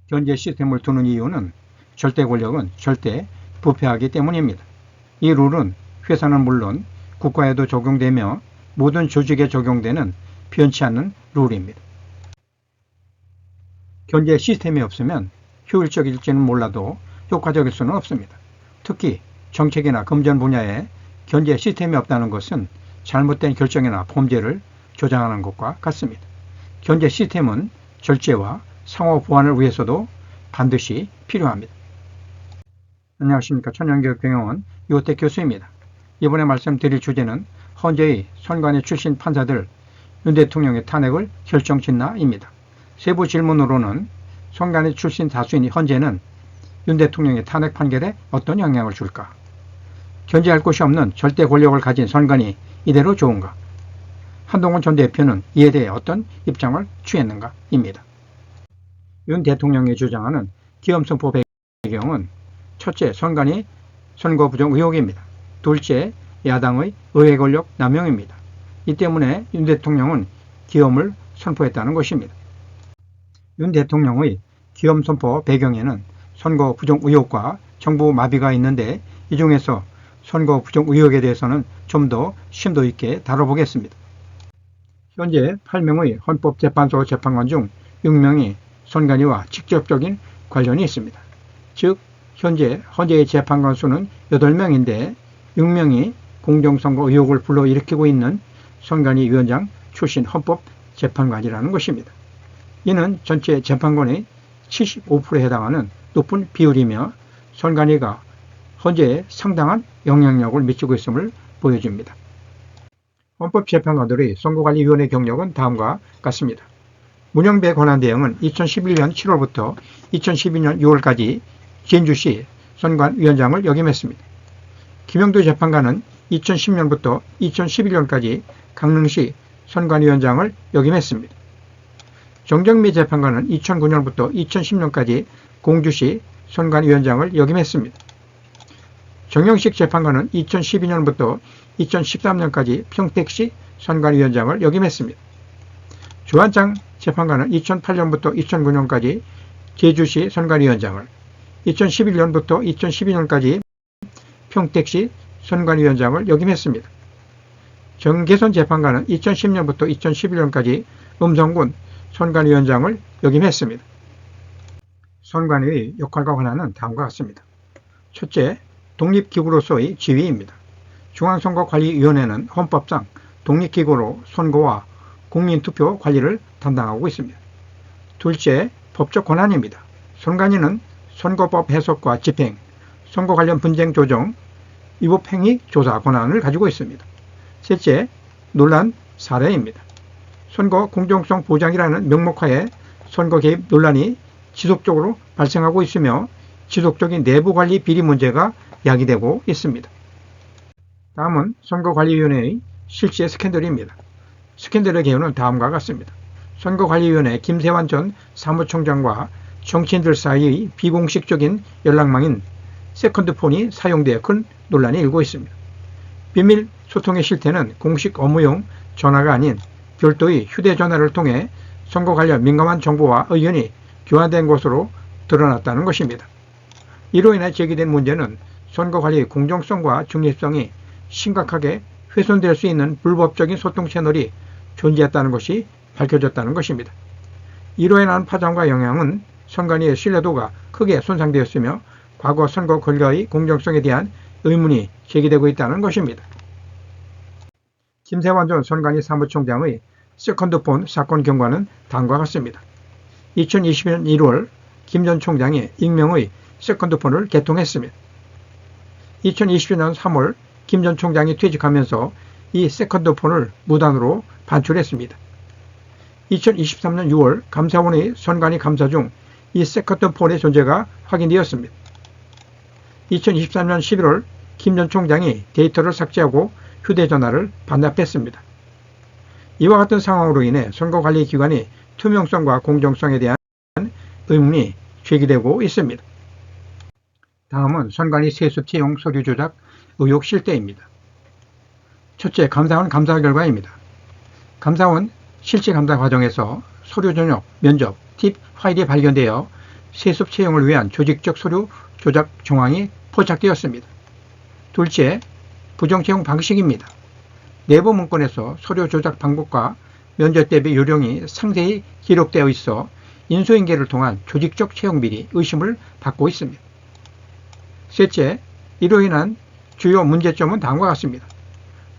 견제 시스템을 두는 이유는 절대 권력은 절대 부패하기 때문입니다. 이 룰은 회사는 물론 국가에도 적용되며 모든 조직에 적용되는 변치 않는 룰입니다. 견제 시스템이 없으면 효율적일지는 몰라도 효과적일 수는 없습니다. 특히 정책이나 금전 분야에 견제 시스템이 없다는 것은 잘못된 결정이나 범죄를 조장하는 것과 같습니다. 견제 시스템은 절제와 상호 보완을 위해서도 반드시 필요합니다. 안녕하십니까. 천연교육병원 유호택 교수입니다. 이번에 말씀드릴 주제는 헌재의 선관위 출신 판사들 윤 대통령의 탄핵을 결정짓나입니다. 세부 질문으로는 선관위 출신 다수인 헌재는 윤 대통령의 탄핵 판결에 어떤 영향을 줄까? 견제할 곳이 없는 절대 권력을 가진 선관위 이대로 좋은가? 한동훈 전 대표는 이에 대해 어떤 입장을 취했는가입니다. 윤 대통령이 주장하는 기엄선포 배경은 첫째, 선관위 선거 부정 의혹입니다. 둘째, 야당의 의회 권력 남용입니다. 이 때문에 윤 대통령은 기엄을 선포했다는 것입니다. 윤 대통령의 기엄 선포 배경에는 선거 부정 의혹과 정부 마비가 있는데 이 중에서 선거 부정 의혹에 대해서는 좀 더 심도 있게 다뤄보겠습니다. 현재 8명의 헌법재판소 재판관 중 6명이 선관위와 직접적인 관련이 있습니다. 즉 현재 헌재의 재판관 수는 8명인데 6명이 공정선거 의혹을 불러일으키고 있는 선관위 위원장 출신 헌법재판관이라는 것입니다. 이는 전체 재판관의 75%에 해당하는 높은 비율이며 선관위가 헌재에 상당한 영향력을 미치고 있음을 보여줍니다. 헌법재판관들의 선거관리위원회 경력은 다음과 같습니다. 문영배 권한대행은 2011년 7월부터 2012년 6월까지 진주시 선관위원장을 역임했습니다. 김영도 재판관은 2010년부터 2011년까지 강릉시 선관위원장을 역임했습니다. 정정미 재판관은 2009년부터 2010년까지 공주시 선관위원장을 역임했습니다. 정영식 재판관은 2012년부터 2013년까지 평택시 선관위원장을 역임했습니다. 조한창 재판관은 2008년부터 2009년까지 제주시 선관위원장을, 2011년부터 2012년까지 평택시 선관위원장을 역임했습니다. 정계선 재판관은 2010년부터 2011년까지 음성군 선관위원장을 역임했습니다. 선관위의 역할과 권한은 다음과 같습니다. 첫째, 독립기구로서의 지위입니다. 중앙선거관리위원회는 헌법상 독립기구로 선거와 국민투표 관리를 담당하고 있습니다. 둘째, 법적 권한입니다. 선관위는 선거법 해석과 집행, 선거 관련 분쟁 조정, 위법행위 조사 권한을 가지고 있습니다. 셋째, 논란 사례입니다. 선거 공정성 보장이라는 명목하에 선거 개입 논란이 지속적으로 발생하고 있으며 지속적인 내부관리 비리 문제가 야기되고 있습니다. 다음은 선거관리위원회의 실제 스캔들입니다. 스캔들의 개요는 다음과 같습니다. 선거관리위원회 김세환 전 사무총장과 정치인들 사이의 비공식적인 연락망인 세컨드폰이 사용되어 큰 논란이 일고 있습니다. 비밀 소통의 실태는 공식 업무용 전화가 아닌 별도의 휴대전화를 통해 선거 관련 민감한 정보와 의견이 교환된 것으로 드러났다는 것입니다. 이로 인해 제기된 문제는 선거관리의 공정성과 중립성이 심각하게 훼손될 수 있는 불법적인 소통 채널이 존재했다는 것이 밝혀졌다는 것입니다. 이로 인한 파장과 영향은 선관위의 신뢰도가 크게 손상되었으며 과거 선거 결과의 공정성에 대한 의문이 제기되고 있다는 것입니다. 김세환 전 선관위 사무총장의 세컨드폰 사건 경과는 다음과 같습니다. 2020년 1월 김 전 총장이 익명의 세컨드폰을 개통했습니다. 2020년 3월 김 전 총장이 퇴직하면서 이 세컨드폰을 무단으로 반출했습니다. 2023년 6월 감사원의 선관위 감사 중 이 세컨드폰의 존재가 확인되었습니다. 2023년 11월 김 전 총장이 데이터를 삭제하고 휴대전화를 반납했습니다. 이와 같은 상황으로 인해 선거관리기관의 투명성과 공정성에 대한 의문이 제기되고 있습니다. 다음은 선관위 세수 채용 서류 조작 의혹 실태입니다. 첫째, 감사원 감사 결과입니다. 감사원 실제 감사 과정에서 서류 전역, 면접, 팁 파일이 발견되어 세습 채용을 위한 조직적 서류 조작 정황이 포착되었습니다. 둘째, 부정 채용 방식입니다. 내부 문건에서 서류 조작 방법과 면접 대비 요령이 상세히 기록되어 있어 인수인계를 통한 조직적 채용 비리 의심을 받고 있습니다. 셋째, 이로 인한 주요 문제점은 다음과 같습니다.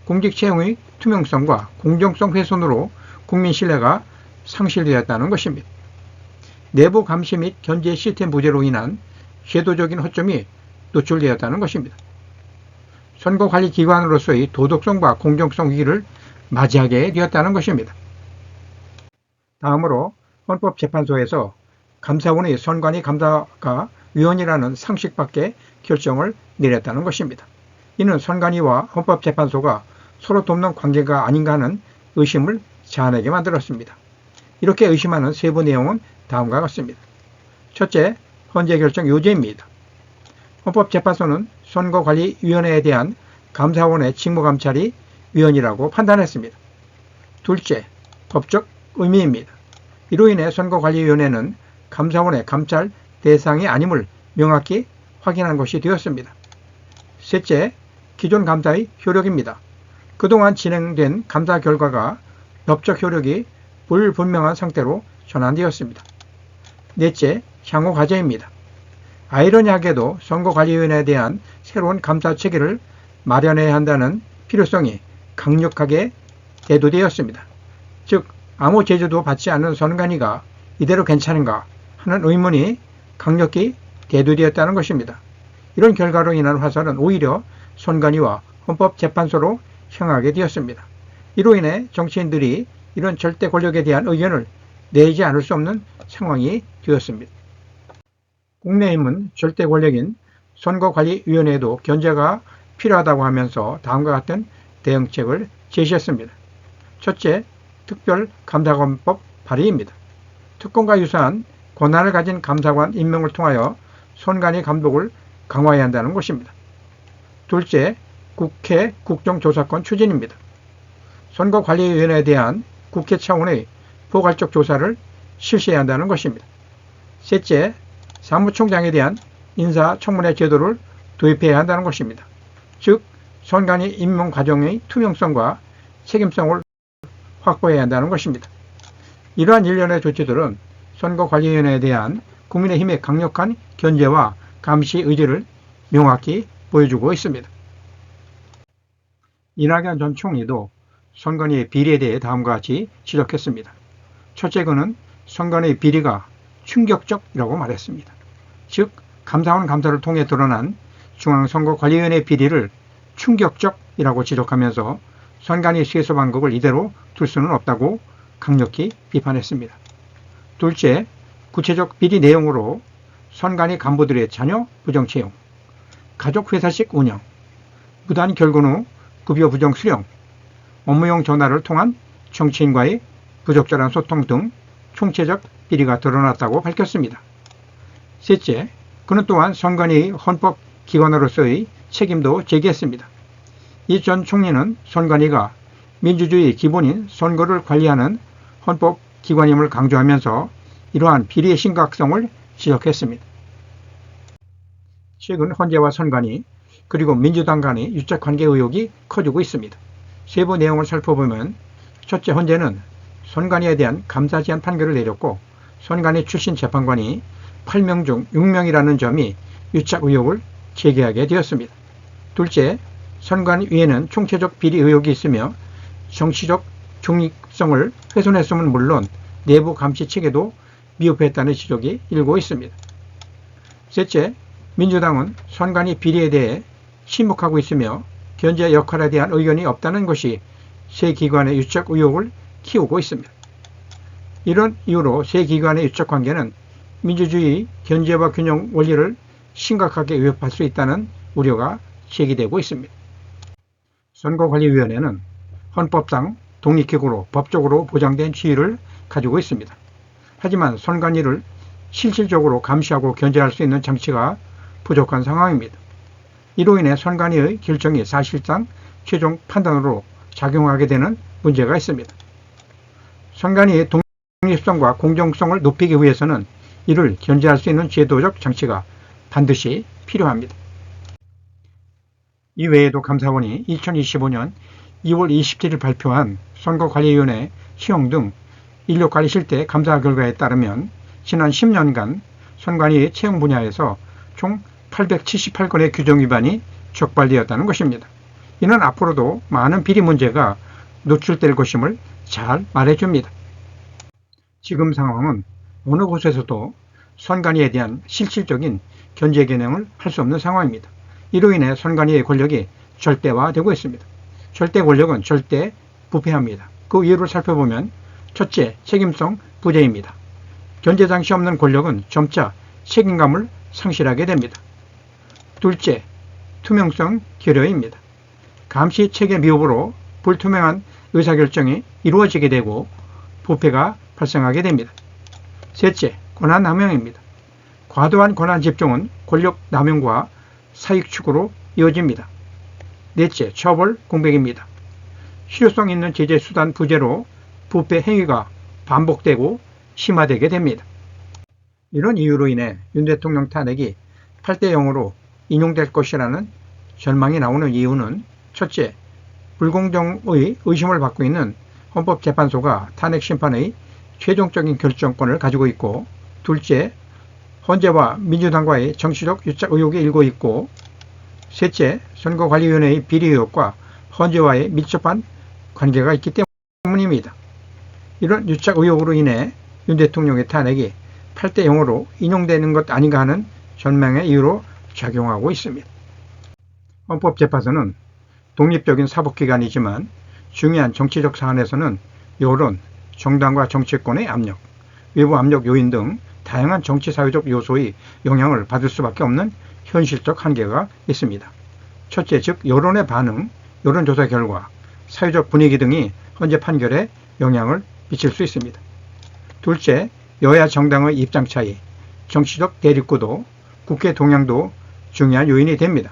공직 채용의 투명성과 공정성 훼손으로 국민 신뢰가 상실되었다는 것입니다. 내부 감시 및 견제 시스템 부재로 인한 제도적인 허점이 노출되었다는 것입니다. 선거관리기관으로서의 도덕성과 공정성 위기를 맞이하게 되었다는 것입니다. 다음으로 헌법재판소에서 감사원의 선관위 감사가 위헌이라는 상식 밖의 결정을 내렸다는 것입니다. 이는 선관위와 헌법재판소가 서로 돕는 관계가 아닌가 하는 의심을 자아내게 만들었습니다. 이렇게 의심하는 세부 내용은 다음과 같습니다. 첫째, 헌재 결정 요지입니다. 헌법재판소는 선거관리위원회에 대한 감사원의 직무감찰이 위헌이라고 판단했습니다. 둘째, 법적 의미입니다. 이로 인해 선거관리위원회는 감사원의 감찰 대상이 아님을 명확히 확인한 것이 되었습니다. 셋째, 기존 감사의 효력입니다. 그동안 진행된 감사 결과가 법적 효력이 불분명한 상태로 전환되었습니다. 넷째, 향후 과제입니다. 아이러니하게도 선거관리위원회에 대한 새로운 감사 체계를 마련해야 한다는 필요성이 강력하게 대두되었습니다. 즉, 아무 제재도 받지 않는 선관위가 이대로 괜찮은가 하는 의문이 강력히 대두되었다는 것입니다. 이런 결과로 인한 화살은 오히려 선관위와 헌법재판소로 향하게 되었습니다. 이로 인해 정치인들이 이런 절대 권력에 대한 의견을 내지 않을 수 없는 상황이 되었습니다. 국민의힘은 절대 권력인 선거관리위원회에도 견제가 필요하다고 하면서 다음과 같은 대응책을 제시했습니다. 첫째, 특별감사관법 발의입니다. 특권과 유사한 권한을 가진 감사관 임명을 통하여 선관위 감독을 강화해야 한다는 것입니다. 둘째, 국회 국정조사권 추진입니다. 선거관리위원회에 대한 국회 차원의 포괄적 조사를 실시해야 한다는 것입니다. 셋째, 사무총장에 대한 인사청문회 제도를 도입해야 한다는 것입니다. 즉, 선관위 임명 과정의 투명성과 책임성을 확보해야 한다는 것입니다. 이러한 일련의 조치들은 선거관리위원회에 대한 국민의힘의 강력한 견제와 감시 의지를 명확히 보여주고 있습니다. 이낙연 전 총리도 선관위의 비리에 대해 다음과 같이 지적했습니다. 첫째, 그는 선관위의 비리가 충격적이라고 말했습니다. 즉, 감사원 감사를 통해 드러난 중앙선거관리위원회 비리를 충격적이라고 지적하면서 선관위 수혜소 방법을 이대로 둘 수는 없다고 강력히 비판했습니다. 둘째, 구체적 비리 내용으로 선관위 간부들의 자녀 부정채용, 가족회사식 운영, 무단 결근 후 급여 부정 수령, 업무용 전화를 통한 정치인과의 부적절한 소통 등 총체적 비리가 드러났다고 밝혔습니다. 셋째, 그는 또한 선관위 헌법기관으로서의 책임도 제기했습니다. 이 전 총리는 선관위가 민주주의 기본인 선거를 관리하는 헌법기관임을 강조하면서 이러한 비리의 심각성을 지적했습니다. 최근 헌재와 선관위 그리고 민주당 간의 유착관계 의혹이 커지고 있습니다. 세부 내용을 살펴보면 첫째, 헌재는 선관위에 대한 감사 제한 판결을 내렸고 선관위 출신 재판관이 8명 중 6명이라는 점이 유착 의혹을 제기하게 되었습니다. 둘째, 선관위에는 총체적 비리 의혹이 있으며 정치적 중립성을 훼손했음은 물론 내부 감시 체계도 미흡했다는 지적이 일고 있습니다. 셋째, 민주당은 선관위 비리에 대해 침묵하고 있으며 견제 역할에 대한 의견이 없다는 것이 세 기관의 유착 의혹을 키우고 있습니다. 이런 이유로 세 기관의 유착 관계는 민주주의 견제와 균형 원리를 심각하게 위협할 수 있다는 우려가 제기되고 있습니다. 선거관리위원회는 헌법상 독립기구로 법적으로 보장된 지위를 가지고 있습니다. 하지만 선관위를 실질적으로 감시하고 견제할 수 있는 장치가 부족한 상황입니다. 이로 인해 선관위의 결정이 사실상 최종 판단으로 작용하게 되는 문제가 있습니다. 선관위의 독립성과 공정성을 높이기 위해서는 이를 견제할 수 있는 제도적 장치가 반드시 필요합니다. 이외에도 감사원이 2025년 2월 27일 발표한 선거관리위원회 시형 등 인력관리 실태 감사 결과에 따르면 지난 10년간 선관위 채용 분야에서 총 878건의 규정 위반이 적발되었다는 것입니다. 이는 앞으로도 많은 비리 문제가 노출될 것임을 잘 말해줍니다. 지금 상황은 어느 곳에서도 선관위에 대한 실질적인 견제 기능을 할 수 없는 상황입니다. 이로 인해 선관위의 권력이 절대화되고 있습니다. 절대 권력은 절대 부패합니다. 그 이유를 살펴보면 첫째, 책임성 부재입니다. 견제 장치 없는 권력은 점차 책임감을 상실하게 됩니다. 둘째, 투명성 결여입니다. 감시 체계 미흡으로 불투명한 의사결정이 이루어지게 되고 부패가 발생하게 됩니다. 셋째, 권한 남용입니다. 과도한 권한 집중은 권력 남용과 사익 추구로 이어집니다. 넷째, 처벌 공백입니다. 실효성 있는 제재 수단 부재로 부패 행위가 반복되고 심화되게 됩니다. 이런 이유로 인해 윤 대통령 탄핵이 8대 0으로 인용될 것이라는 전망이 나오는 이유는 첫째, 불공정의 의심을 받고 있는 헌법재판소가 탄핵 심판의 최종적인 결정권을 가지고 있고, 둘째, 헌재와 민주당과의 정치적 유착 의혹이 일고 있고, 셋째, 선거관리위원회의 비리 의혹과 헌재와의 밀접한 관계가 있기 때문입니다. 이런 유착 의혹으로 인해 윤 대통령의 탄핵이 8대 0으로 인용되는 것 아닌가 하는 전망의 이유로 작용하고 있습니다. 헌법재판소는 독립적인 사법기관이지만 중요한 정치적 사안에서는 여론, 정당과 정치권의 압력, 외부 압력 요인 등 다양한 정치사회적 요소의 영향을 받을 수밖에 없는 현실적 한계가 있습니다. 첫째, 즉 여론의 반응, 여론조사 결과, 사회적 분위기 등이 헌재 판결에 영향을 미칠 수 있습니다. 둘째, 여야 정당의 입장 차이, 정치적 대립구도, 국회 동향도 중요한 요인이 됩니다.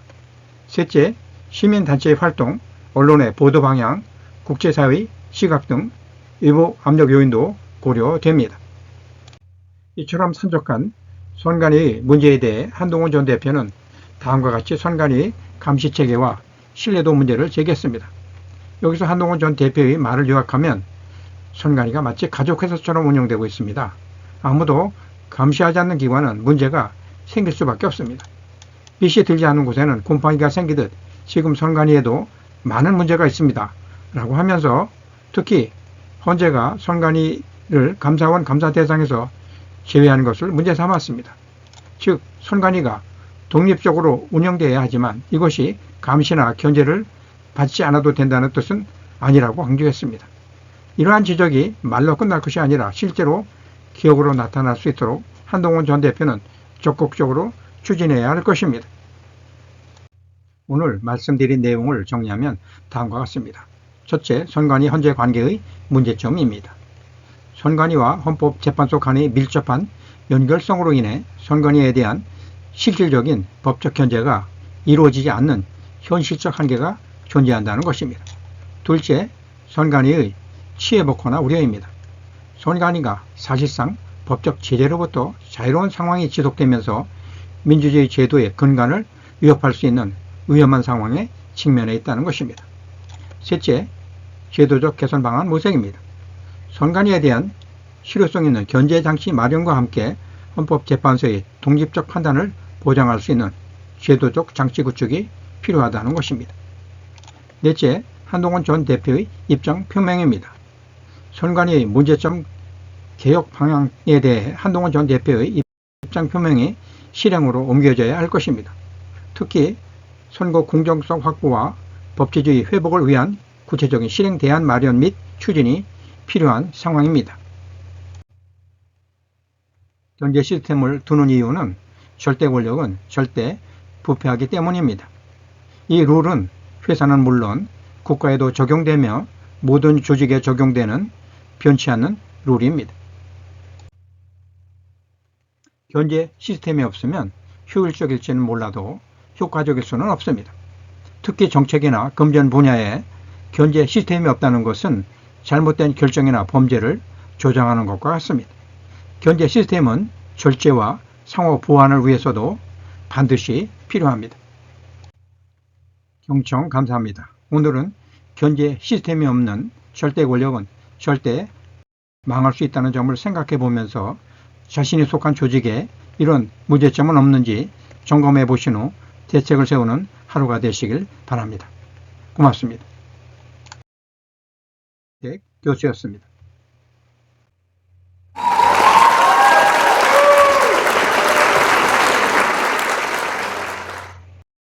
셋째, 시민단체의 활동, 언론의 보도 방향, 국제사회의 시각 등 외부 압력 요인도 고려됩니다. 이처럼 산적한 선관위의 문제에 대해 한동훈 전 대표는 다음과 같이 선관위 감시체계와 신뢰도 문제를 제기했습니다. 여기서 한동훈 전 대표의 말을 요약하면 선관위가 마치 가족회사처럼 운영되고 있습니다. 아무도 감시하지 않는 기관은 문제가 생길 수밖에 없습니다. 빛이 들지 않는 곳에는 곰팡이가 생기듯 지금 선관위에도 많은 문제가 있습니다. 라고 하면서 특히 헌재가 선관위를 감사원 감사 대상에서 제외하는 것을 문제 삼았습니다. 즉 선관위가 독립적으로 운영되어야 하지만 이것이 감시나 견제를 받지 않아도 된다는 뜻은 아니라고 강조했습니다. 이러한 지적이 말로 끝날 것이 아니라 실제로 기업으로 나타날 수 있도록 한동훈 전 대표는 적극적으로 추진해야 할 것입니다. 오늘 말씀드린 내용을 정리하면 다음과 같습니다. 첫째, 선관위 헌재 관계의 문제점입니다. 선관위와 헌법재판소 간의 밀접한 연결성으로 인해 선관위에 대한 실질적인 법적 견제가 이루어지지 않는 현실적 한계가 존재한다는 것입니다. 둘째, 선관위의 치해복화나 우려입니다. 선관위가 사실상 법적 제재로부터 자유로운 상황이 지속되면서 민주주의 제도의 근간을 위협할 수 있는 위험한 상황에 직면해 있다는 것입니다. 셋째, 제도적 개선 방안 모색입니다. 선관위에 대한 실효성 있는 견제 장치 마련과 함께 헌법재판소의 독립적 판단을 보장할 수 있는 제도적 장치 구축이 필요하다는 것입니다. 넷째, 한동훈 전 대표의 입장 표명입니다. 선관위의 문제점 개혁 방향에 대해 한동훈 전 대표의 입장 표명이 실행으로 옮겨져야 할 것입니다. 특히 선거 공정성 확보와 법치주의 회복을 위한 구체적인 실행 대안 마련 및 추진이 필요한 상황입니다. 견제 시스템을 두는 이유는 절대 권력은 절대 부패하기 때문입니다. 이 룰은 회사는 물론 국가에도 적용되며 모든 조직에 적용되는 변치 않는 룰입니다. 견제 시스템이 없으면 효율적일지는 몰라도 효과적일 수는 없습니다. 특히 정책이나 금전 분야에 견제 시스템이 없다는 것은 잘못된 결정이나 범죄를 조장하는 것과 같습니다. 견제 시스템은 절제와 상호 보완을 위해서도 반드시 필요합니다. 경청 감사합니다. 오늘은 견제 시스템이 없는 절대 권력은 절대 망할 수 있다는 점을 생각해 보면서 자신이 속한 조직에 이런 문제점은 없는지 점검해 보신 후 대책을 세우는 하루가 되시길 바랍니다. 고맙습니다. 교수였습니다.